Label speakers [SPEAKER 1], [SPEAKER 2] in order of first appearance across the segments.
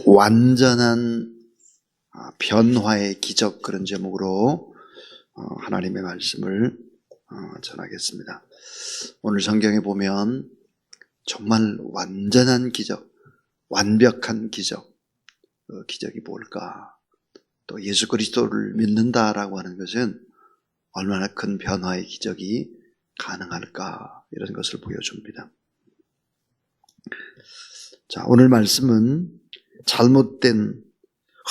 [SPEAKER 1] 완전한 변화의 기적, 그런 제목으로 하나님의 말씀을 전하겠습니다. 오늘 성경에 보면 정말 완전한 기적, 완벽한 기적, 그 기적이 뭘까? 또 예수 그리스도를 믿는다라고 하는 것은 얼마나 큰 변화의 기적이 가능할까? 이런 것을 보여줍니다. 자, 오늘 말씀은 잘못된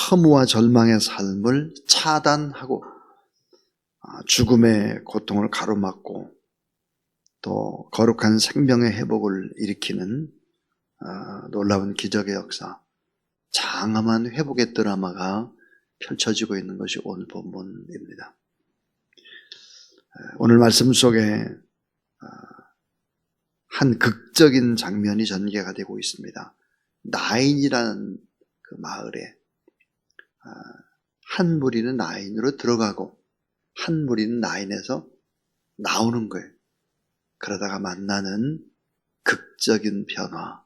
[SPEAKER 1] 허무와 절망의 삶을 차단하고 죽음의 고통을 가로막고 또 거룩한 생명의 회복을 일으키는 놀라운 기적의 역사, 장엄한 회복의 드라마가 펼쳐지고 있는 것이 오늘 본문입니다. 오늘 말씀 속에 한 극적인 장면이 전개가 되고 있습니다. 나인이라는 그 마을에 한 무리는 나인으로 들어가고 한 무리는 나인에서 나오는 거예요. 그러다가 만나는 극적인 변화,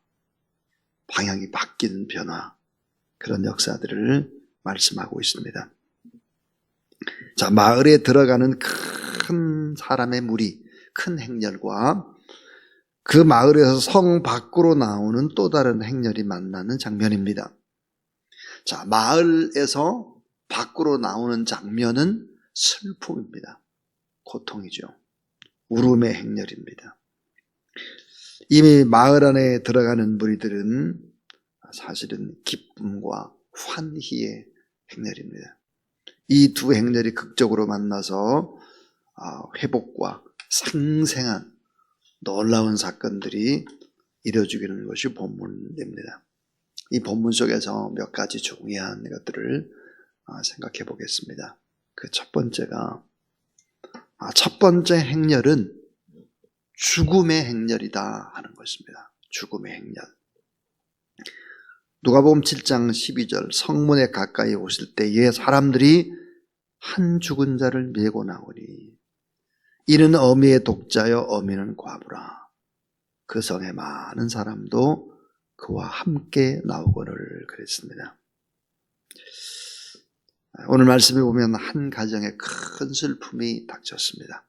[SPEAKER 1] 방향이 바뀌는 변화, 그런 역사들을 말씀하고 있습니다. 자, 마을에 들어가는 큰 사람의 무리, 큰 행렬과 그 마을에서 성 밖으로 나오는 또 다른 행렬이 만나는 장면입니다. 자, 마을에서 밖으로 나오는 장면은 슬픔입니다. 고통이죠. 울음의 행렬입니다. 이미 마을 안에 들어가는 무리들은 사실은 기쁨과 환희의 행렬입니다. 이 두 행렬이 극적으로 만나서 회복과 생생한 놀라운 사건들이 이루어지는 것이 본문입니다. 이 본문 속에서 몇 가지 중요한 것들을 생각해 보겠습니다. 그 첫 번째가, 첫 번째 행렬은 죽음의 행렬이다 하는 것입니다. 죽음의 행렬. 누가복음 7장 12절, 성문에 가까이 오실 때에 사람들이 한 죽은 자를 메고 나오니 이는 어미의 독자여 어미는 과부라. 그 성에 많은 사람도 그와 함께 나오거늘 그랬습니다. 오늘 말씀에 보면 한 가정에 큰 슬픔이 닥쳤습니다.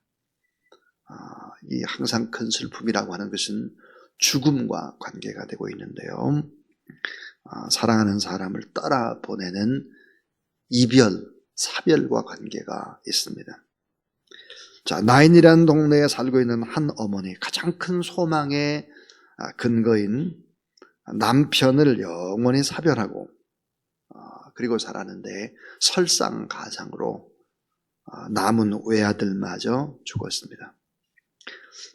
[SPEAKER 1] 이 항상 큰 슬픔이라고 하는 것은 죽음과 관계가 되고 있는데요. 사랑하는 사람을 떠나보내는 이별, 사별과 관계가 있습니다. 자, 나인이라는 동네에 살고 있는 한 어머니, 가장 큰 소망의 근거인 남편을 영원히 사별하고 그리고 살았는데 설상가상으로 남은 외아들마저 죽었습니다.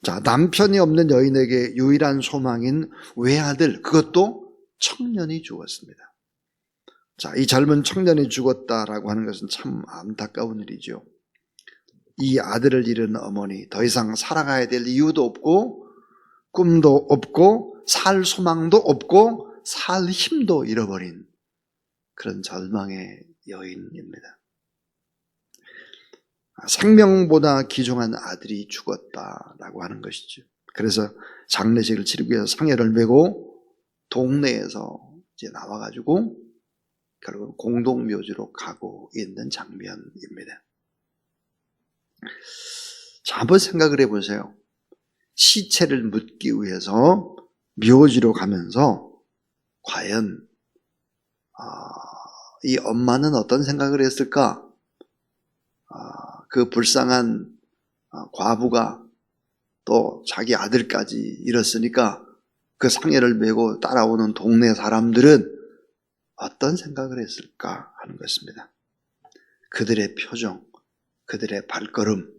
[SPEAKER 1] 자, 남편이 없는 여인에게 유일한 소망인 외아들, 그것도 청년이 죽었습니다. 자, 이 젊은 청년이 죽었다라고 하는 것은 참 안타까운 일이죠. 이 아들을 잃은 어머니, 더 이상 살아가야 될 이유도 없고 꿈도 없고 살 소망도 없고 살 힘도 잃어버린 그런 절망의 여인입니다. 생명보다 귀중한 아들이 죽었다라고 하는 것이죠. 그래서 장례식을 치르기 위해서 상여를 메고 동네에서 이제 나와가지고 결국 공동묘지로 가고 있는 장면입니다. 자, 한번 생각을 해보세요. 시체를 묻기 위해서 묘지로 가면서 과연 이 엄마는 어떤 생각을 했을까? 그 불쌍한 과부가 또 자기 아들까지 잃었으니까 그 상여를 메고 따라오는 동네 사람들은 어떤 생각을 했을까 하는 것입니다. 그들의 표정, 그들의 발걸음,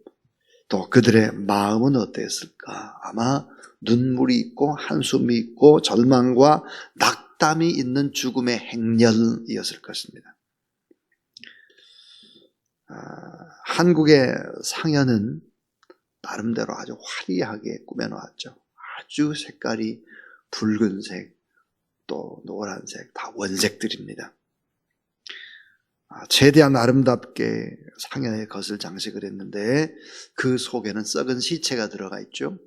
[SPEAKER 1] 또 그들의 마음은 어땠을까? 아마 눈물이 있고 한숨이 있고 절망과 낙담이 있는 죽음의 행렬이었을 것입니다. 한국의 상여는 나름대로 아주 화려하게 꾸며놓았죠. 아주 색깔이 붉은색, 또 노란색, 다 원색들입니다. 최대한 아름답게 상여의 것을 장식을 했는데 그 속에는 썩은 시체가 들어가 있죠.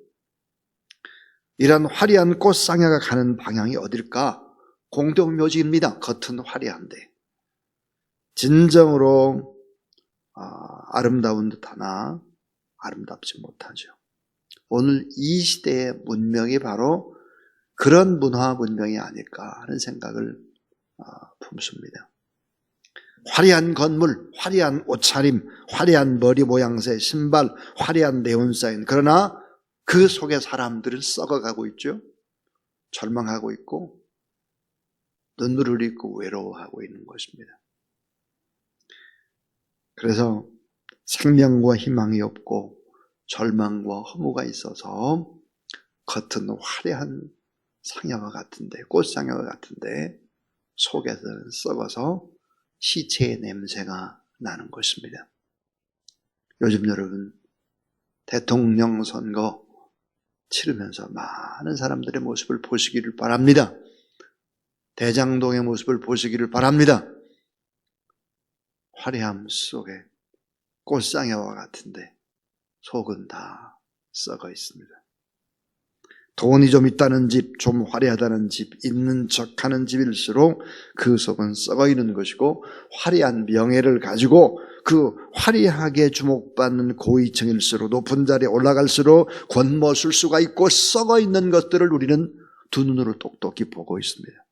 [SPEAKER 1] 이런 화려한 꽃상여가 가는 방향이 어딜까? 공동묘지입니다. 겉은 화려한데 진정으로 아름다운 듯하나 아름답지 못하죠. 오늘 이 시대의 문명이 바로 그런 문화 문명이 아닐까 하는 생각을 품습니다. 화려한 건물, 화려한 옷차림, 화려한 머리 모양새, 신발, 화려한 네온사인. 그러나 그 속에 사람들은 썩어가고 있죠. 절망하고 있고 눈물을 흘리고 외로워하고 있는 것입니다. 그래서 생명과 희망이 없고 절망과 허무가 있어서 겉은 화려한 상여와 같은데, 꽃상여와 같은데 속에서는 썩어서 시체의 냄새가 나는 것입니다. 요즘 여러분 대통령 선거 치르면서 많은 사람들의 모습을 보시기를 바랍니다. 대장동의 모습을 보시기를 바랍니다. 화려함 속에 꽃상여와 같은데 속은 다 썩어 있습니다. 돈이 좀 있다는 집, 좀 화려하다는 집, 있는 척하는 집일수록 그 속은 썩어 있는 것이고, 화려한 명예를 가지고 그 화려하게 주목받는 고위층일수록, 높은 자리에 올라갈수록 권모술 수가 있고 썩어 있는 것들을 우리는 두 눈으로 똑똑히 보고 있습니다.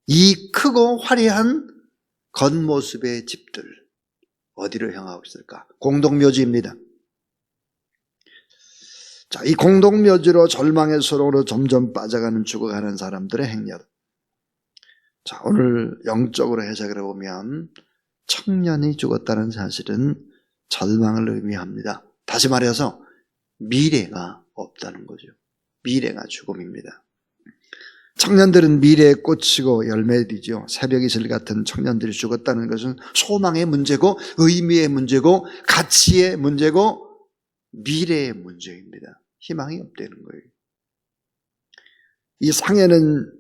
[SPEAKER 1] 이 크고 화려한 겉모습의 집들 어디로 향하고 있을까? 공동묘지입니다. 자, 이 공동묘지로 절망의 소롱으로 점점 빠져가는 죽어가는 사람들의 행렬. 자, 오늘 영적으로 해석을 해보면 청년이 죽었다는 사실은 절망을 의미합니다. 다시 말해서 미래가 없다는 거죠. 미래가 죽음입니다. 청년들은 미래의 꽃이고 열매들이죠. 새벽 이슬 같은 청년들이 죽었다는 것은 소망의 문제고 의미의 문제고 가치의 문제고 미래의 문제입니다. 희망이 없다는 거예요. 이 상해는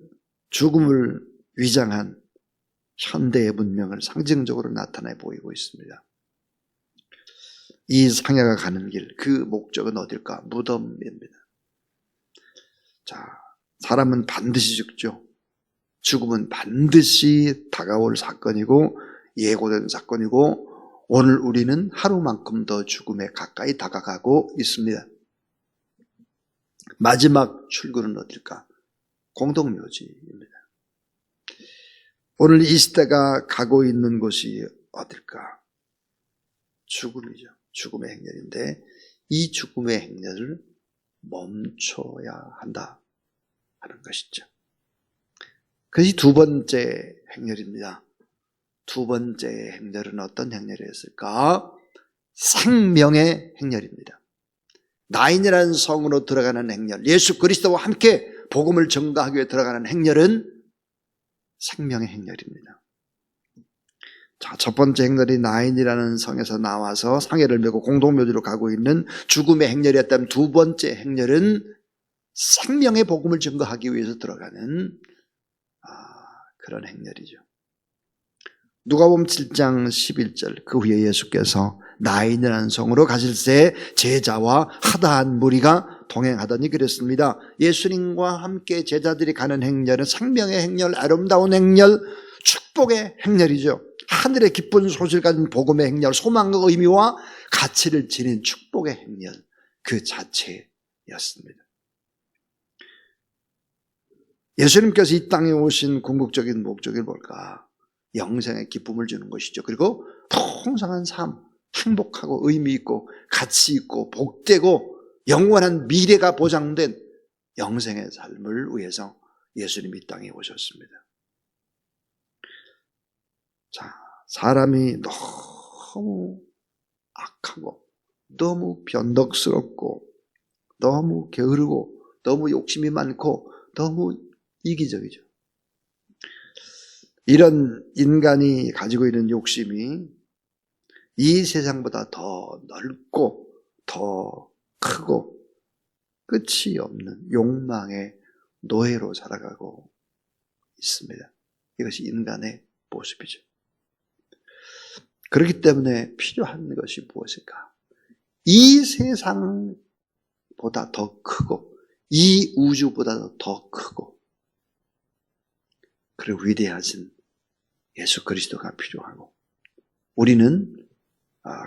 [SPEAKER 1] 죽음을 위장한 현대의 문명을 상징적으로 나타내 보이고 있습니다. 이 상해가 가는 길, 그 목적은 어딜까? 무덤입니다. 자, 사람은 반드시 죽죠. 죽음은 반드시 다가올 사건이고 예고된 사건이고, 오늘 우리는 하루만큼 더 죽음에 가까이 다가가고 있습니다. 마지막 출구는 어딜까? 공동묘지입니다. 오늘 이 시대가 가고 있는 곳이 어딜까? 죽음이죠. 죽음의 행렬인데 이 죽음의 행렬을 멈춰야 한다 하는 것이죠. 그것이 두 번째 행렬입니다. 두 번째 행렬은 어떤 행렬이었을까? 생명의 행렬입니다. 나인이라는 성으로 들어가는 행렬, 예수 그리스도와 함께 복음을 전가하기 위해 들어가는 행렬은 생명의 행렬입니다. 자, 첫 번째 행렬이 나인이라는 성에서 나와서 상해를 메고 공동묘지로 가고 있는 죽음의 행렬이었다면, 두 번째 행렬은 생명의 복음을 전가하기 위해서 들어가는 그런 행렬이죠. 누가복음 7장 11절, 그 후에 예수께서 나인이라는 성으로 가실새 제자와 하다한 무리가 동행하더니 그랬습니다. 예수님과 함께 제자들이 가는 행렬은 생명의 행렬, 아름다운 행렬, 축복의 행렬이죠. 하늘의 기쁜 소식을 가진 복음의 행렬, 소망과 의미와 가치를 지닌 축복의 행렬 그 자체였습니다. 예수님께서 이 땅에 오신 궁극적인 목적이 뭘까? 영생의 기쁨을 주는 것이죠. 그리고 풍성한 삶, 행복하고 의미 있고 가치 있고 복되고 영원한 미래가 보장된 영생의 삶을 위해서 예수님이 이 땅에 오셨습니다. 자, 사람이 너무 악하고 너무 변덕스럽고 너무 게으르고 너무 욕심이 많고 너무 이기적이죠. 이런 인간이 가지고 있는 욕심이 이 세상보다 더 넓고 더 크고 끝이 없는 욕망의 노예로 살아가고 있습니다. 이것이 인간의 모습이죠. 그렇기 때문에 필요한 것이 무엇일까? 이 세상보다 더 크고 이 우주보다 더 크고 그리고 위대하신 예수 그리스도가 필요하고, 우리는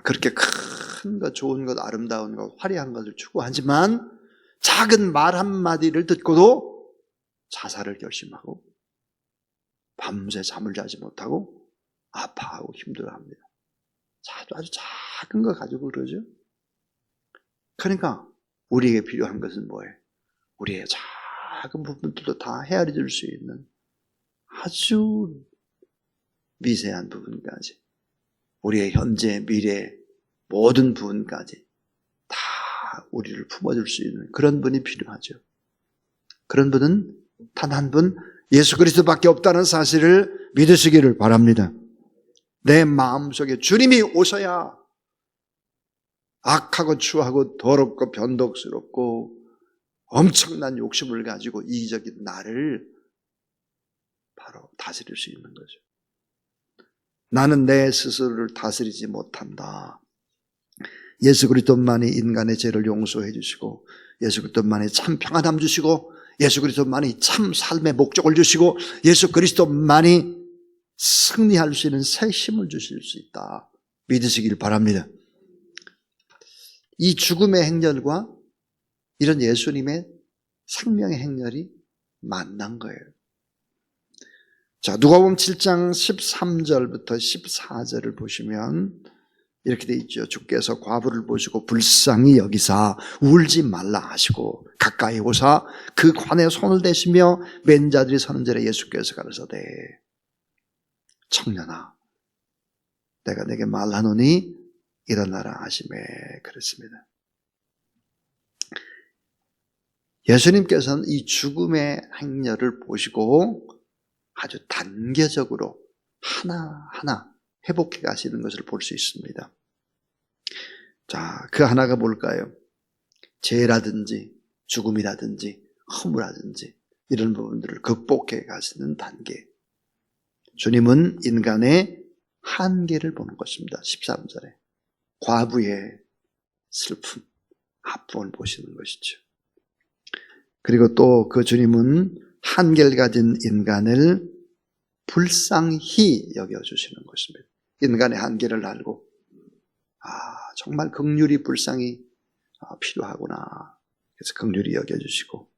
[SPEAKER 1] 그렇게 큰 것, 좋은 것, 아름다운 것, 화려한 것을 추구하지만 작은 말 한마디를 듣고도 자살을 결심하고 밤새 잠을 자지 못하고 아파하고 힘들어합니다. 아주 작은 거 가지고 그러죠. 그러니까 우리에게 필요한 것은 뭐예요? 우리의 작은 부분들도 다 헤아려 줄 수 있는 아주 미세한 부분까지, 우리의 현재, 미래 모든 부분까지 다 우리를 품어줄 수 있는 그런 분이 필요하죠. 그런 분은 단 한 분, 예수 그리스도밖에 없다는 사실을 믿으시기를 바랍니다. 내 마음속에 주님이 오셔야 악하고 추하고 더럽고 변덕스럽고 엄청난 욕심을 가지고 이기적인 나를 바로 다스릴 수 있는 거죠. 나는 내 스스로를 다스리지 못한다. 예수 그리스도만이 인간의 죄를 용서해 주시고, 예수 그리스도만이 참 평안함 주시고, 예수 그리스도만이 참 삶의 목적을 주시고, 예수 그리스도만이 승리할 수 있는 새 힘을 주실 수 있다. 믿으시길 바랍니다. 이 죽음의 행렬과 이런 예수님의 생명의 행렬이 만난 거예요. 자, 누가복음 7장 13절부터 14절을 보시면 이렇게 돼 있죠. 주께서 과부를 보시고 불쌍히 여기사 울지 말라 하시고 가까이 오사 그 관에 손을 대시며 맨 자들이 서는 절에 예수께서 가라사대 청년아 내가 내게 말하노니 일어나라 하시매 그랬습니다. 예수님께서는 이 죽음의 행렬을 보시고 아주 단계적으로 하나하나 회복해 가시는 것을 볼 수 있습니다. 자, 그 하나가 뭘까요? 죄라든지 죽음이라든지 허무라든지 이런 부분들을 극복해 가시는 단계. 주님은 인간의 한계를 보는 것입니다. 13절에 과부의 슬픔, 아픔을 보시는 것이죠. 그리고 또 그 주님은 한계를 가진 인간을 불쌍히 여겨주시는 것입니다. 인간의 한계를 알고 정말 긍휼이 불쌍히 필요하구나. 그래서 긍휼히 여겨주시고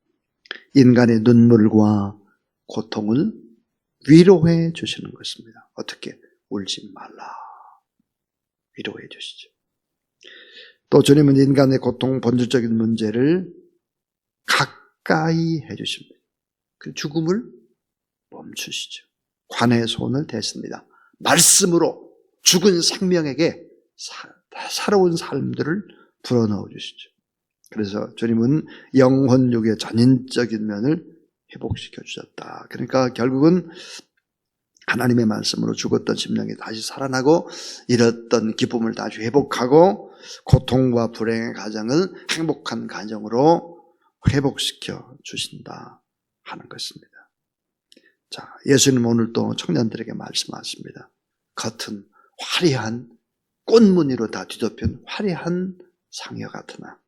[SPEAKER 1] 인간의 눈물과 고통을 위로해 주시는 것입니다. 어떻게? 울지 말라. 위로해 주시죠. 또 주님은 인간의 고통, 본질적인 문제를 가까이 해주십니다. 그 죽음을 멈추시죠. 관에 손을 대십니다. 말씀으로 죽은 생명에게 새로운 삶들을 불어넣어 주시죠. 그래서 주님은 영혼, 육의 전인적인 면을 회복시켜 주셨다. 그러니까 결국은 하나님의 말씀으로 죽었던 심령이 다시 살아나고 잃었던 기쁨을 다시 회복하고 고통과 불행의 가정을 행복한 가정으로 회복시켜 주신다 하는 것입니다. 자, 예수님 오늘 또 청년들에게 말씀하십니다. 겉은 화려한 꽃무늬로 다 뒤덮인 화려한 상여 같으나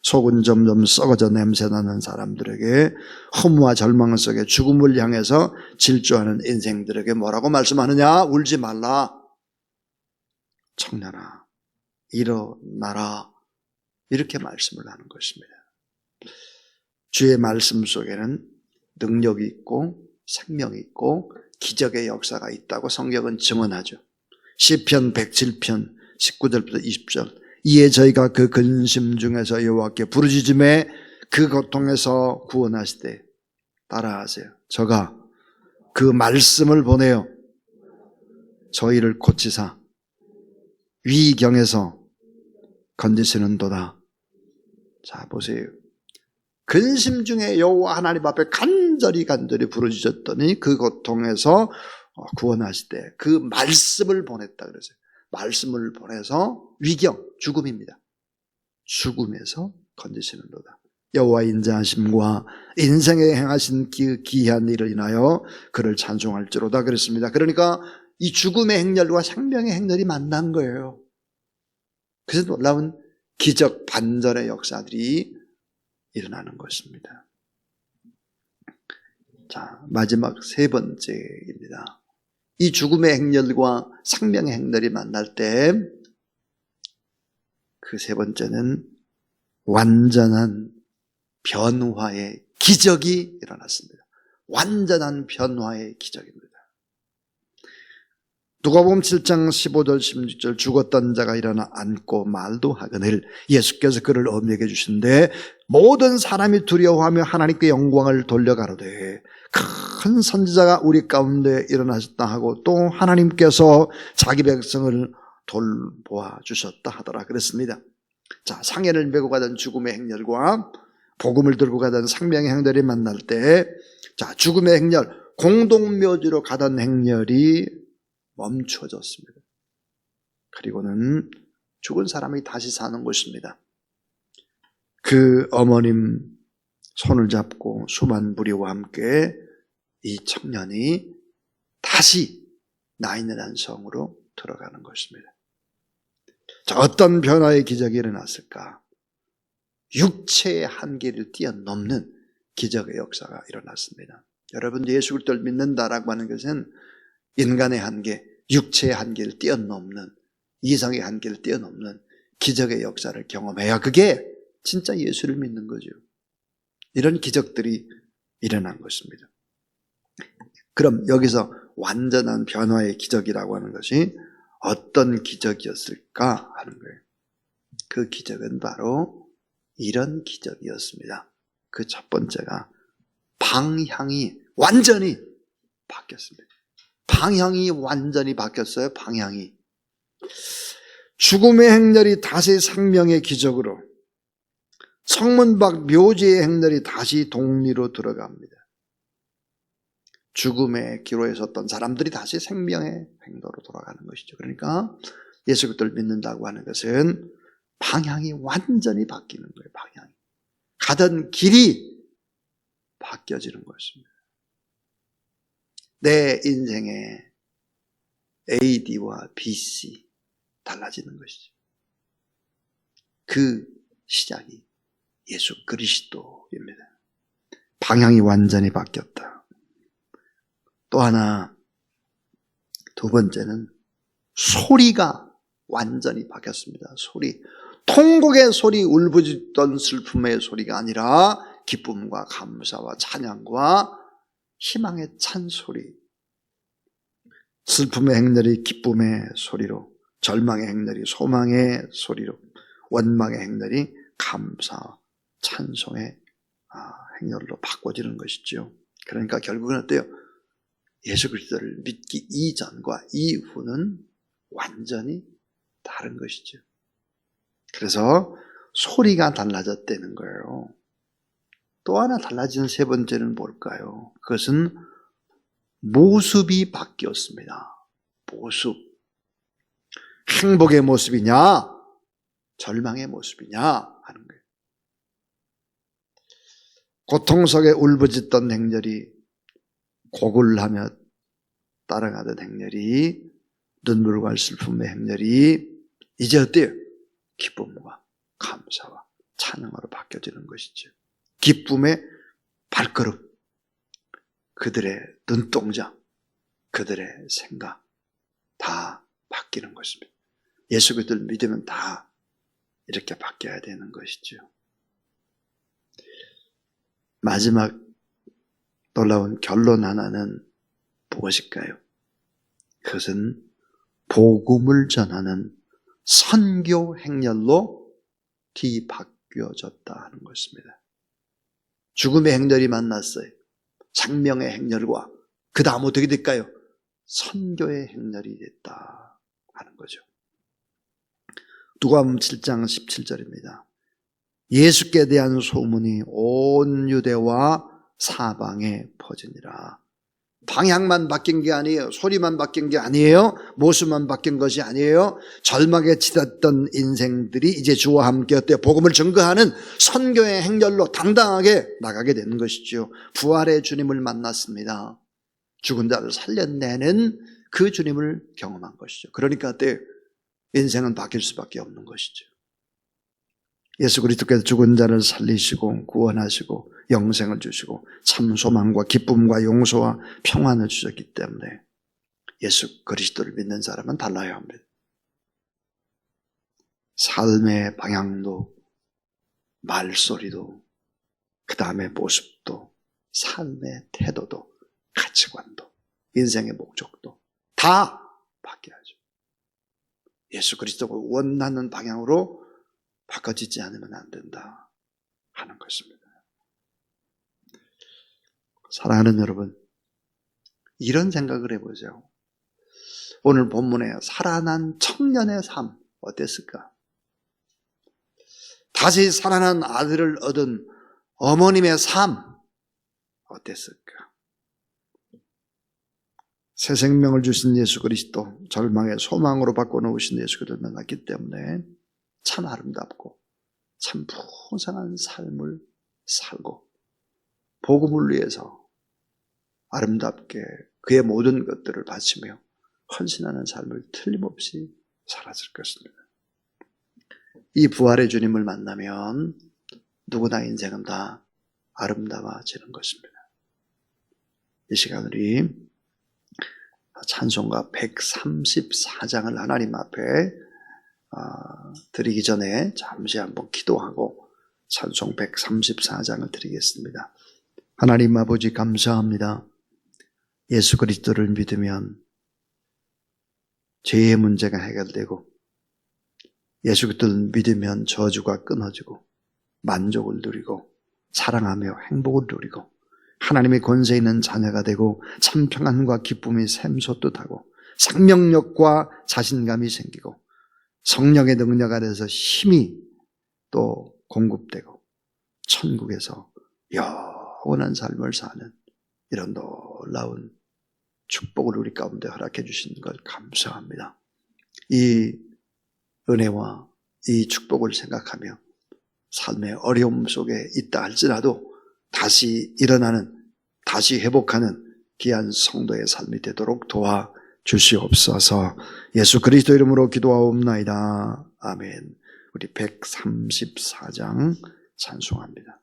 [SPEAKER 1] 속은 점점 썩어져 냄새나는 사람들에게 허무와 절망 속에 죽음을 향해서 질주하는 인생들에게 뭐라고 말씀하느냐? 울지 말라. 청년아, 일어나라. 이렇게 말씀을 하는 것입니다. 주의 말씀 속에는 능력이 있고 생명이 있고 기적의 역사가 있다고 성경은 증언하죠. 시편 107편 19절부터 20절 이에 저희가 그 근심 중에서 여호와께 부르짖음에 그 고통에서 구원하시되 따라하세요. 저가 그 말씀을 보내어 저희를 고치사 위경에서 건지시는도다. 자, 보세요. 근심 중에 여호와 하나님 앞에 간절히 부르짖었더니 그 고통에서 구원하시되 그 말씀을 보냈다 그러세요. 말씀을 보내서 위경, 죽음입니다. 죽음에서 건지시는도다. 여호와 인자하심과 인생에 행하신 기이한 일을 인하여 그를 찬송할지로다 그랬습니다. 그러니까 이 죽음의 행렬과 생명의 행렬이 만난 거예요. 그래서 놀라운 기적 반전의 역사들이 일어나는 것입니다. 자, 마지막 세 번째입니다. 이 죽음의 행렬과 생명의 행렬이 만날 때 그 세 번째는 완전한 변화의 기적이 일어났습니다. 완전한 변화의 기적입니다. 누가복음 7장 15절 16절 죽었던 자가 일어나 앉고 말도 하거늘 예수께서 그를 엄하게 주신데 모든 사람이 두려워하며 하나님께 영광을 돌려가로되 큰 선지자가 우리 가운데 일어나셨다 하고 또 하나님께서 자기 백성을 돌보아 주셨다 하더라 그랬습니다. 자, 상해를 메고 가던 죽음의 행렬과 복음을 들고 가던 생명의 행렬이 만날 때, 자, 죽음의 행렬, 공동묘지로 가던 행렬이 멈춰졌습니다. 그리고는 죽은 사람이 다시 사는 것입니다. 그 어머님 손을 잡고 수만 무리와 함께 이 청년이 다시 나인이라는 성으로 들어가는 것입니다. 자, 어떤 변화의 기적이 일어났을까? 육체의 한계를 뛰어넘는 기적의 역사가 일어났습니다. 여러분, 예수 그리스도를 믿는다라고 하는 것은 인간의 한계, 육체의 한계를 뛰어넘는, 이성의 한계를 뛰어넘는 기적의 역사를 경험해야 그게 진짜 예수를 믿는 거죠. 이런 기적들이 일어난 것입니다. 그럼 여기서 완전한 변화의 기적이라고 하는 것이 어떤 기적이었을까 하는 거예요. 그 기적은 바로 이런 기적이었습니다. 그 첫 번째가 방향이 완전히 바뀌었습니다. 방향이 완전히 바뀌었어요. 방향이. 죽음의 행렬이 다시 생명의 기적으로, 성문 밖 묘지의 행렬이 다시 동리로 들어갑니다. 죽음의 기로에 섰던 사람들이 다시 생명의 행로로 돌아가는 것이죠. 그러니까 예수 그리스도를 믿는다고 하는 것은 방향이 완전히 바뀌는 거예요. 방향이. 가던 길이 바뀌어지는 것입니다. 내 인생의 AD와 BC 달라지는 것이죠. 그 시작이 예수 그리스도입니다. 방향이 완전히 바뀌었다. 또 하나, 두 번째는 소리가 완전히 바뀌었습니다. 소리. 통곡의 소리, 울부짖던 슬픔의 소리가 아니라 기쁨과 감사와 찬양과 희망의 찬소리. 슬픔의 행렬이 기쁨의 소리로, 절망의 행렬이 소망의 소리로, 원망의 행렬이 감사, 찬송의 행렬로 바꿔지는 것이죠. 그러니까 결국은 어때요? 예수 그리스도를 믿기 이전과 이후는 완전히 다른 것이죠. 그래서 소리가 달라졌다는 거예요. 또 하나 달라지는 세 번째는 뭘까요? 그것은 모습이 바뀌었습니다. 모습. 행복의 모습이냐, 절망의 모습이냐 하는 거예요. 고통 속에 울부짖던 행렬이, 곡을 하며 따라가던 행렬이, 눈물과 슬픔의 행렬이 이제 어때요? 기쁨과 감사와 찬양으로 바뀌어지는 것이죠. 기쁨의 발걸음, 그들의 눈동자, 그들의 생각 다 바뀌는 것입니다. 예수 그리스도를 믿으면 다 이렇게 바뀌어야 되는 것이죠. 마지막 놀라운 결론 하나는 무엇일까요? 그것은 복음을 전하는 선교 행렬로 뒤바뀌어졌다 하는 것입니다. 죽음의 행렬이 만났어요. 생명의 행렬과 그 다음 어떻게 될까요? 선교의 행렬이 됐다 하는 거죠. 누가복음 7장 17절입니다. 예수께 대한 소문이 온 유대와 사방에 퍼지니라. 방향만 바뀐 게 아니에요. 소리만 바뀐 게 아니에요. 모습만 바뀐 것이 아니에요. 절망에 치닫던 인생들이 이제 주와 함께 어때요? 복음을 증거하는 선교의 행렬로 당당하게 나가게 되는 것이죠. 부활의 주님을 만났습니다. 죽은 자를 살려내는 그 주님을 경험한 것이죠. 그러니까 어때요? 인생은 바뀔 수밖에 없는 것이죠. 예수 그리스도께서 죽은 자를 살리시고 구원하시고 영생을 주시고 참 소망과 기쁨과 용서와 평안을 주셨기 때문에 예수 그리스도를 믿는 사람은 달라야 합니다. 삶의 방향도, 말소리도, 그 다음에 모습도, 삶의 태도도, 가치관도, 인생의 목적도 다 바뀌어야죠. 예수 그리스도가 원하는 방향으로 바꿔지지 않으면 안 된다 하는 것입니다. 사랑하는 여러분, 이런 생각을 해보죠. 오늘 본문에 살아난 청년의 삶 어땠을까? 다시 살아난 아들을 얻은 어머님의 삶 어땠을까? 새 생명을 주신 예수 그리스도, 절망의 소망으로 바꿔놓으신 예수 그리스도를 만났기 때문에 참 아름답고 참 풍성한 삶을 살고 복음을 위해서 아름답게 그의 모든 것들을 바치며 헌신하는 삶을 틀림없이 살았을 것입니다. 이 부활의 주님을 만나면 누구나 인생은 다 아름다워지는 것입니다. 이 시간 우리 찬송가 134장을 하나님 앞에 드리기 전에 잠시 한번 기도하고 찬송 134장을 드리겠습니다. 하나님 아버지 감사합니다. 예수 그리스도를 믿으면 죄의 문제가 해결되고 예수 그리스도를 믿으면 저주가 끊어지고 만족을 누리고 사랑하며 행복을 누리고 하나님의 권세 있는 자녀가 되고 참 평안과 기쁨이 샘솟듯하고 생명력과 자신감이 생기고 성령의 능력 아래서 힘이 또 공급되고 천국에서 영원한 삶을 사는 이런 놀라운 축복을 우리 가운데 허락해 주신 걸 감사합니다. 이 은혜와 이 축복을 생각하며 삶의 어려움 속에 있다 할지라도 다시 일어나는, 다시 회복하는 귀한 성도의 삶이 되도록 도와 주시옵소서. 예수 그리스도 이름으로 기도하옵나이다. 아멘. 우리 134장 찬송합니다.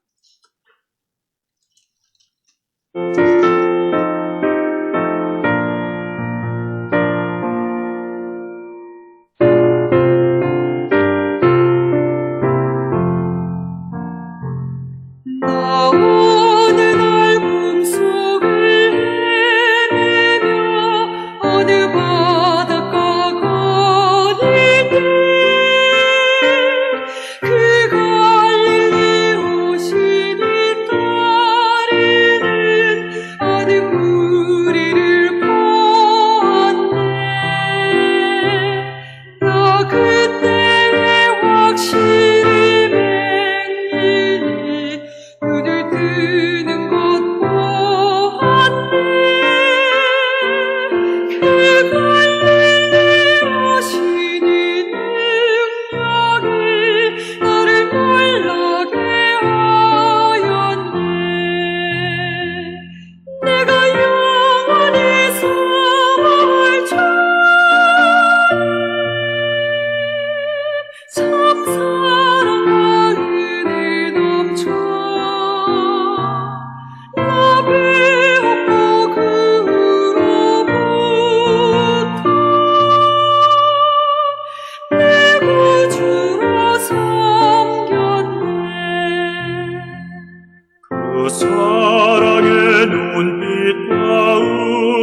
[SPEAKER 2] 사랑의 눈빛과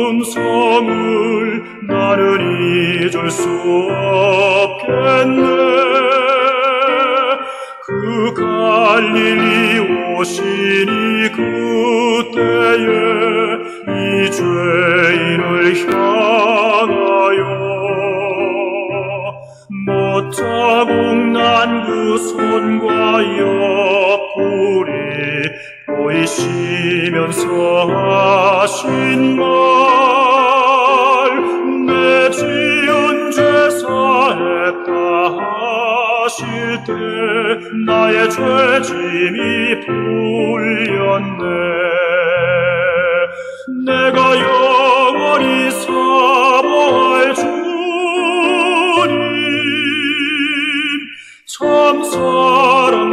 [SPEAKER 2] 음성을 나는 잊을 수 없겠네. 그 갈릴리 오시니 그때에 이 죄인을 향하여 못 자국 난 그 손과 옆구리 보이시면서 하신 말, 내 지은 죄 사했다 하실 때 나의 죄짐이 풀렸네. 내가 영원히 사모할 주님, 참 사랑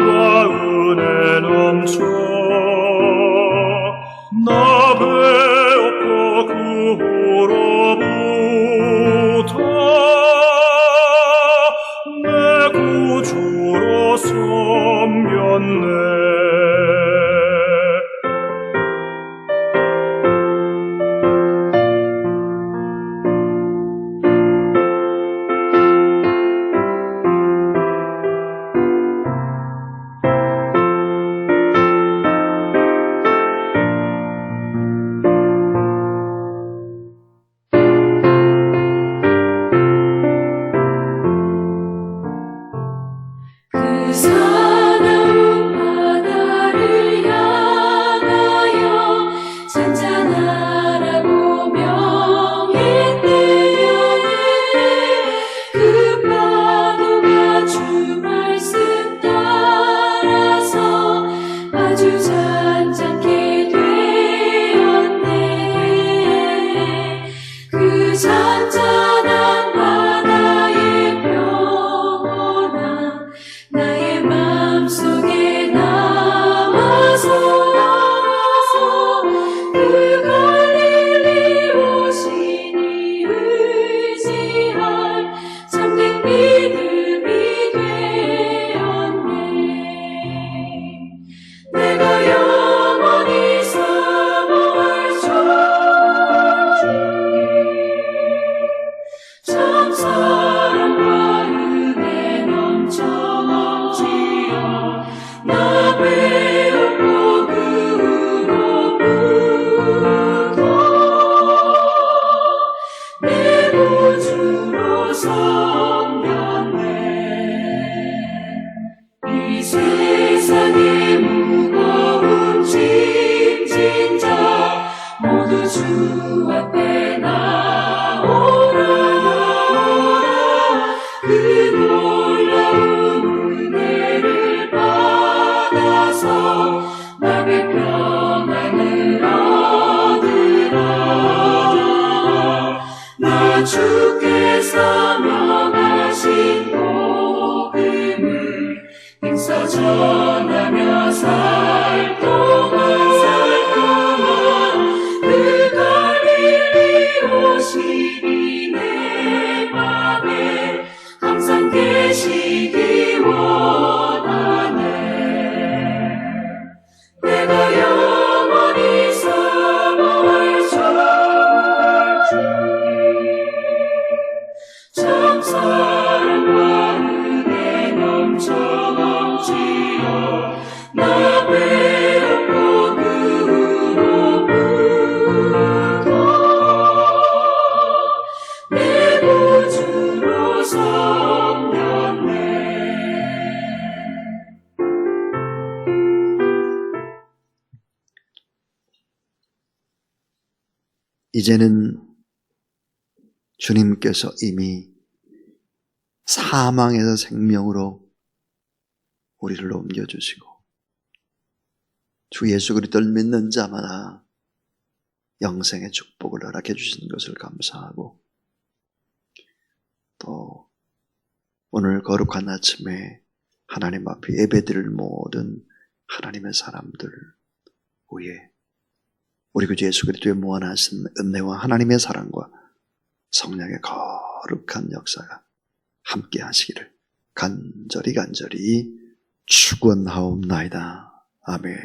[SPEAKER 3] 잔잔한 바다의 평온아 나의 맘속에 나와서 그 갈릴리 오시니 의지할 참된 믿음이 되었네. 내가 영원히 사모할 참 사랑과 은혜 넘쳐 넘치어 나 배웠고 그로부터 내 구주로 섬겼네. 이 세상의 무거운 짐진 자 모두 주 앞에 나오라. 그 놀라운 은혜를 받아서 나의 평안을 얻으라. 나 주께서 명하신 복음을 힘써 전하며 살 동안 그 갈릴리 오시니 내 맘에 항상 계시기 원하네. 내가 영원히 사모할 참 사랑과 은혜 넘쳐 넘치어 나 배웠고 그로부터 내 구주로 섬겼네.
[SPEAKER 1] 이제는 주님께서 이미 사망에서 생명으로 우리를 옮겨주시고 주 예수 그리스도를 믿는 자마다 영생의 축복을 허락해 주신 것을 감사하고, 또 오늘 거룩한 아침에 하나님 앞에 예배드릴 모든 하나님의 사람들 위에 우리 구주 예수 그리스도의 무한하신 은혜와 하나님의 사랑과 성령의 거룩한 역사가 함께 하시기를 간절히 축원하옵나이다. 아멘.